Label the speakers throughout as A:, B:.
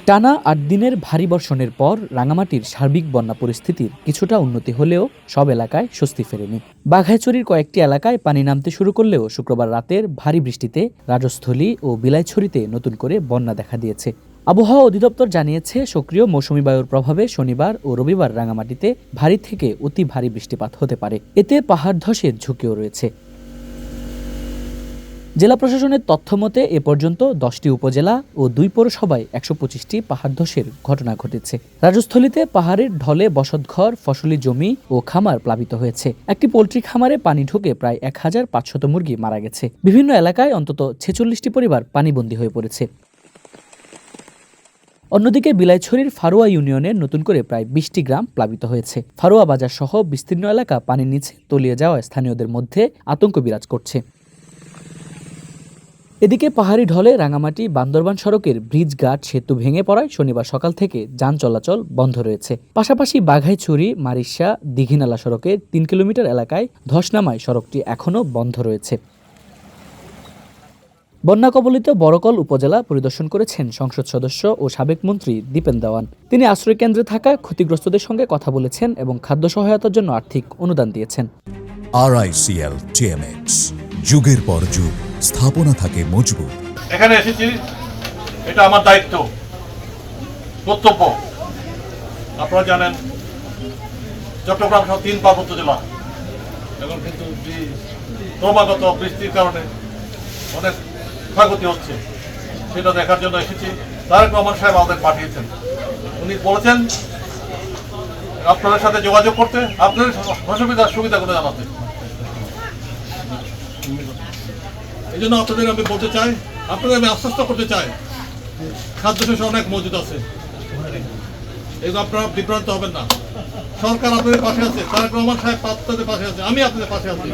A: টানা ৮ দিনের ভারী বর্ষণের পর রাঙামাটির সার্বিক বন্যা পরিস্থিতির কিছুটা উন্নতি হলেও সব এলাকায় স্বস্তি ফেরেনি। বাঘাইছড়ির কয়েকটি এলাকায় পানি নামতে শুরু করলেও শুক্রবার রাতের ভারী বৃষ্টিতে রাজস্থলী ও বিলাইছড়িতে নতুন করে বন্যা দেখা দিয়েছে। আবহাওয়া অধিদপ্তর জানিয়েছে, সক্রিয় মৌসুমী বায়ুর প্রভাবে শনিবার ও রবিবার রাঙামাটিতে ভারী থেকে অতি ভারী বৃষ্টিপাত হতে পারে। এতে পাহাড় ধসের ঝুঁকিও রয়েছে। জেলা প্রশাসনের তথ্য মতে এ পর্যন্ত 10টি উপজেলা ও 2 পৌরসভায় 125টি পাহাড় ধসের ঘটনা ঘটেছে। রাজস্থলীতে পাহাড়ের ঢলে বসতঘর, ফসলি জমি ও খামার প্লাবিত হয়েছে। একটি পোল্ট্রি খামারে পানি ঢুকে প্রায় 1500 মুরগি মারা গেছে। বিভিন্ন এলাকায় অন্তত 46টি পরিবার পানিবন্দী হয়ে পড়েছে। অন্যদিকে বিলাইছড়ির ফারুয়া ইউনিয়নের নতুন করে প্রায় 20টি গ্রাম প্লাবিত হয়েছে। ফারুয়া বাজার সহ বিস্তীর্ণ এলাকা পানির নিচে তলিয়ে যাওয়া স্থানীয়দের মধ্যে আতঙ্ক বিরাজ করছে। এদিকে পাহাড়ি ঢলে রাঙামাটি বান্দরবান সড়কের ব্রিজ ঘাট সেতু ভেঙে পড়ায় শনিবার সকাল থেকে যান চলাচল বন্ধ রয়েছে। পাশাপাশি বাঘাইছড়ি মারিশা দীঘিনালা সড়কের 3 কিলোমিটার এলাকায় ধস নামায় সড়কটি এখনও বন্ধ রয়েছে। বন্যা কবলিত বড়কল উপজেলা পরিদর্শন করেছেন সংসদ সদস্য ও সাবেক মন্ত্রী দীপেন দেওয়ান। তিনি আশ্রয়কেন্দ্রে থাকা ক্ষতিগ্রস্তদের সঙ্গে কথা বলেছেন এবং খাদ্য সহায়তার জন্য আর্থিক অনুদান দিয়েছেন।
B: RICL TMX, যুগের পর যুগ স্থাপনা থাকে মজবুত।
C: এখানে এসেছি, এটা আমার দায়িত্ব, কর্তব্য। আপনারা জানেন চট্টগ্রাম সহ 3 পার্বত্য জেলা এখন কিন্তু ক্রমাগত বৃষ্টির কারণে অনেক ক্ষয়ক্ষতি হচ্ছে, সেটা দেখার জন্য এসেছি। তারেক রহমান সাহেব আমাদের পাঠিয়েছেন, উনি বলেছেন আপনাদের সাথে যোগাযোগ করতে, আপনাদের সুবিধাগুলো জানাতে। এই জন্য আপনাদের আমি বলতে চাই, আপনাদের আমি আশ্বস্ত করতে চাই, খাদ্যশস্য অনেক মজুদ আছে, এগুলো আপনারা বিভ্রান্ত হবেন না। সরকার আপনাদের পাশে আছে, তারেক রহমান সাহেব আপনাদের পাশে আছে, আমি আপনাদের পাশে আছি।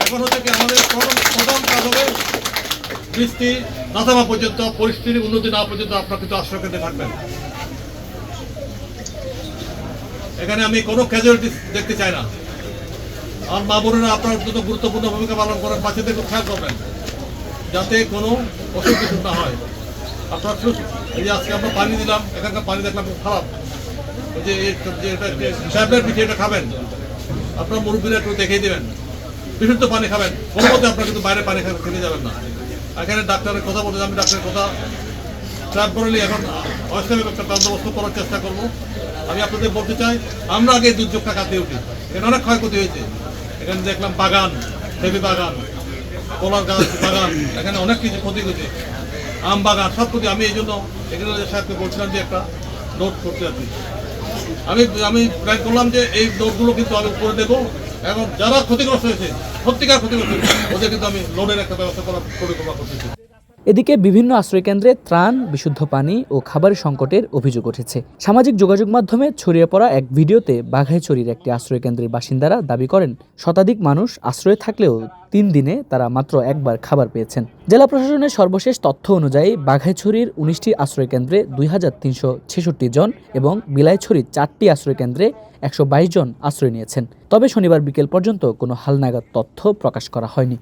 C: এখন হচ্ছে কি আমাদের প্রধান কাজ হবে বৃষ্টি না থামা পর্যন্ত, পরিস্থিতির উন্নতি না পর্যন্ত আপনারা কিন্তু আশ্রয় কেন্দ্রে থাকবেন। এখানে আমি কোনো ক্যাজুয়ালিটি দেখতে চাই না। আর মা বোনেরা আপনার জন্য গুরুত্বপূর্ণ ভূমিকা পালন করেন, বাচ্চাদের খেয়াল করবেন যাতে কোনো অসুখ কিছু না হয়। আপনার এই যে আজকে আমরা পানি দিলাম, এখানকার পানি দেখলাম খুব খারাপ। ওই যে ট্যাবলেট পিঠে এটা খাবেন, আপনার মুরব্বীরা একটু দেখিয়ে দেবেন, বিশুদ্ধ পানি খাবেন। কোনো মতে আপনার কিন্তু বাইরে পানি খেতে যাবেন না। এখানে ডাক্তারের কথা বলতে, আমি ডাক্তারের কথা ট্র্যাপ করলে এখন অস্থায়ী একটা বন্দোবস্ত করার চেষ্টা করব। আমি আপনাদের বলতে চাই, আমরা আগে দুর্যোগটা কাটিয়ে উঠি। এখানে অনেক ক্ষয়ক্ষতি হয়েছে। এখানে দেখলাম বাগান, বেবি বাগান, কলার গাছ বাগান, এখানে অনেক কিছু ক্ষতি হয়েছে, আম বাগান, সব কিছু। আমি এই জন্য এখানে সাহেবকে বলছিলাম যে একটা নোট করতে আছি। আমি প্ল্যান করলাম যে এই নোটগুলো কিন্তু আমি করে দেবো, এবং যারা ক্ষতিগ্রস্ত হয়েছে, সত্যিকার ক্ষতিগ্রস্ত হয়েছে, ওদের কিন্তু আমি লোনের একটা ব্যবস্থা করার পরিকল্পনা করতেছি।
A: এদিকে বিভিন্ন আশ্রয়কেন্দ্রে ত্রাণ, বিশুদ্ধ পানি ও খাবারের সংকটের অভিযোগ উঠেছে। সামাজিক যোগাযোগ মাধ্যমে ছড়িয়ে পড়া এক ভিডিওতে বাঘাইছড়ির একটি আশ্রয়কেন্দ্রের বাসিন্দারা দাবি করেন, শতাধিক মানুষ আশ্রয়ে থাকলেও 3 দিনে তারা মাত্র একবার খাবার পেয়েছেন। জেলা প্রশাসনের সর্বশেষ তথ্য অনুযায়ী বাঘাইছড়ির 19টি আশ্রয়কেন্দ্রে 2366 জন এবং বিলাইছড়ির 4টি আশ্রয়কেন্দ্রে 122 জন আশ্রয় নিয়েছেন। তবে শনিবার বিকেল পর্যন্ত কোনো হালনাগাদ তথ্য প্রকাশ করা হয়নি।